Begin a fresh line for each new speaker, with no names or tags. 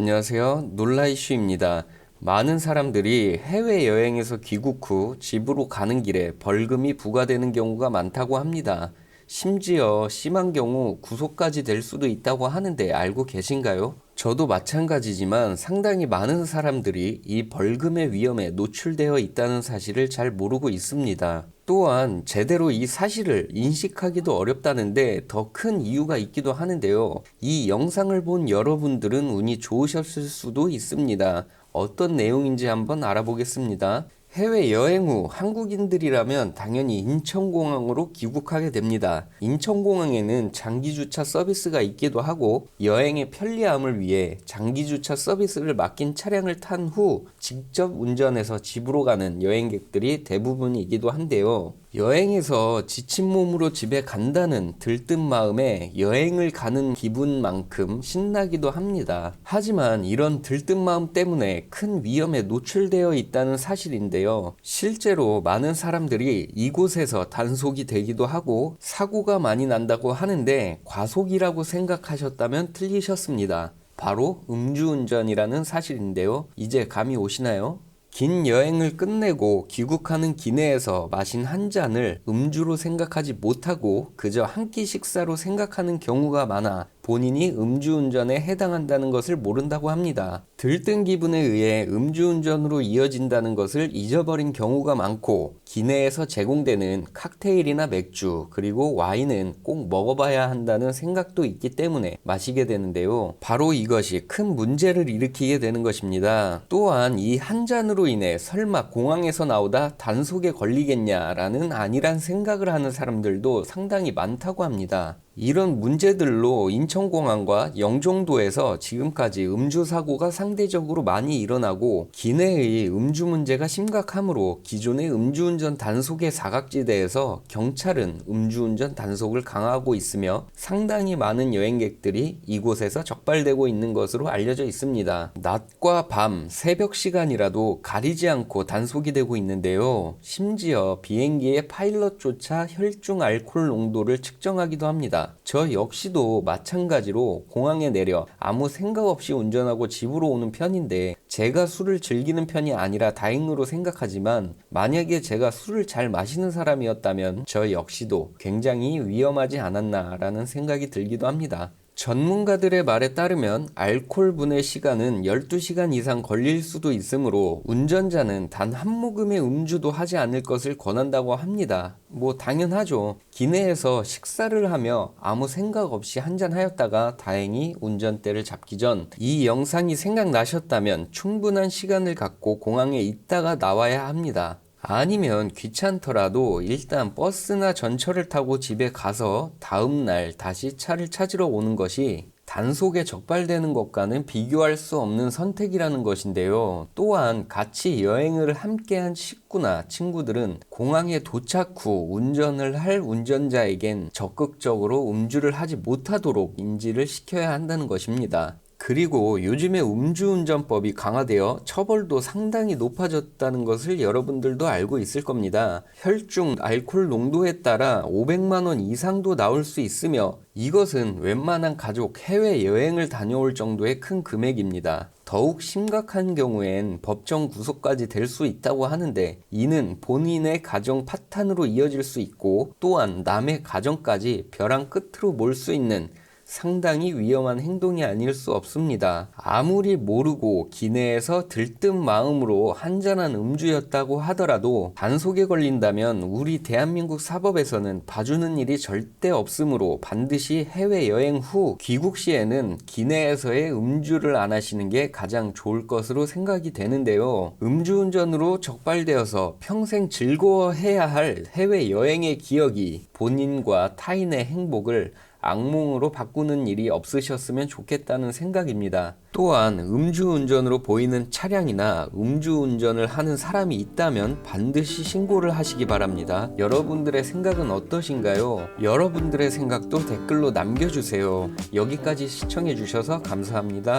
안녕하세요. 놀라 이슈입니다. 많은 사람들이 해외여행에서 귀국 후 집으로 가는 길에 벌금이 부과되는 경우가 많다고 합니다. 심지어 심한 경우 구속까지 될 수도 있다고 하는데 알고 계신가요? 저도 마찬가지지만 상당히 많은 사람들이 이 벌금의 위험에 노출되어 있다는 사실을 잘 모르고 있습니다. 또한 제대로 이 사실을 인식하기도 어렵다는데 더 큰 이유가 있기도 하는데요. 이 영상을 본 여러분들은 운이 좋으셨을 수도 있습니다. 어떤 내용인지 한번 알아보겠습니다. 해외여행 후 한국인들이라면 당연히 인천공항으로 귀국하게 됩니다. 인천공항에는 장기주차 서비스가 있기도 하고 여행의 편리함을 위해 장기주차 서비스를 맡긴 차량을 탄 후 직접 운전해서 집으로 가는 여행객들이 대부분이기도 한데요. 여행에서 지친 몸으로 집에 간다는 들뜬 마음에 여행을 가는 기분만큼 신나기도 합니다. 하지만 이런 들뜬 마음 때문에 큰 위험에 노출되어 있다는 사실인데요. 실제로 많은 사람들이 이곳에서 단속이 되기도 하고 사고가 많이 난다고 하는데 과속이라고 생각하셨다면 틀리셨습니다. 바로 음주운전이라는 사실인데요. 이제 감이 오시나요? 긴 여행을 끝내고 귀국하는 기내에서 마신 한 잔을 음주로 생각하지 못하고 그저 한 끼 식사로 생각하는 경우가 많아 본인이 음주운전에 해당한다는 것을 모른다고 합니다. 들뜬 기분에 의해 음주운전으로 이어진다는 것을 잊어버린 경우가 많고 기내에서 제공되는 칵테일이나 맥주 그리고 와인은 꼭 먹어봐야 한다는 생각도 있기 때문에 마시게 되는데요. 바로 이것이 큰 문제를 일으키게 되는 것입니다. 또한 이 한 잔으로 인해 설마 공항에서 나오다 단속에 걸리겠냐라는 안일한 생각을 하는 사람들도 상당히 많다고 합니다. 이런 문제들로 인천공항과 영종도에서 지금까지 음주 사고가 상대적으로 많이 일어나고 기내의 음주 문제가 심각하므로 기존의 음주운전 단속의 사각지대에서 경찰은 음주운전 단속을 강화하고 있으며 상당히 많은 여행객들이 이곳에서 적발되고 있는 것으로 알려져 있습니다. 낮과 밤, 새벽 시간이라도 가리지 않고 단속이 되고 있는데요. 심지어 비행기의 파일럿조차 혈중 알코올 농도를 측정하기도 합니다. 저 역시도 마찬가지로 공항에 내려 아무 생각 없이 운전하고 집으로 오는 편인데 제가 술을 즐기는 편이 아니라 다행으로 생각하지만 만약에 제가 술을 잘 마시는 사람이었다면 저 역시도 굉장히 위험하지 않았나라는 생각이 들기도 합니다. 전문가들의 말에 따르면 알코올 분해 시간은 12시간 이상 걸릴 수도 있으므로 운전자는 단 한 모금의 음주도 하지 않을 것을 권한다고 합니다. 뭐 당연하죠. 기내에서 식사를 하며 아무 생각 없이 한잔하였다가 다행히 운전대를 잡기 전 이 영상이 생각나셨다면 충분한 시간을 갖고 공항에 있다가 나와야 합니다. 아니면 귀찮더라도 일단 버스나 전철을 타고 집에 가서 다음날 다시 차를 찾으러 오는 것이 단속에 적발되는 것과는 비교할 수 없는 선택이라는 것인데요. 또한 같이 여행을 함께한 식구나 친구들은 공항에 도착 후 운전을 할 운전자에겐 적극적으로 음주를 하지 못하도록 인지를 시켜야 한다는 것입니다. 그리고 요즘에 음주운전법이 강화되어 처벌도 상당히 높아졌다는 것을 여러분들도 알고 있을 겁니다. 혈중 알코올 농도에 따라 500만 원 이상도 나올 수 있으며 이것은 웬만한 가족 해외여행을 다녀올 정도의 큰 금액입니다. 더욱 심각한 경우엔 법정 구속까지 될 수 있다고 하는데 이는 본인의 가정 파탄으로 이어질 수 있고 또한 남의 가정까지 벼랑 끝으로 몰 수 있는 상당히 위험한 행동이 아닐 수 없습니다. 아무리 모르고 기내에서 들뜬 마음으로 한잔한 음주였다고 하더라도 단속에 걸린다면 우리 대한민국 사법에서는 봐주는 일이 절대 없으므로 반드시 해외여행 후 귀국 시에는 기내에서의 음주를 안 하시는 게 가장 좋을 것으로 생각이 되는데요. 음주운전으로 적발되어서 평생 즐거워해야 할 해외여행의 기억이 본인과 타인의 행복을 악몽으로 바꾸는 일이 없으셨으면 좋겠다는 생각입니다. 또한 음주운전으로 보이는 차량이나 음주운전을 하는 사람이 있다면 반드시 신고를 하시기 바랍니다. 여러분들의 생각은 어떠신가요? 여러분들의 생각도 댓글로 남겨주세요. 여기까지 시청해주셔서 감사합니다.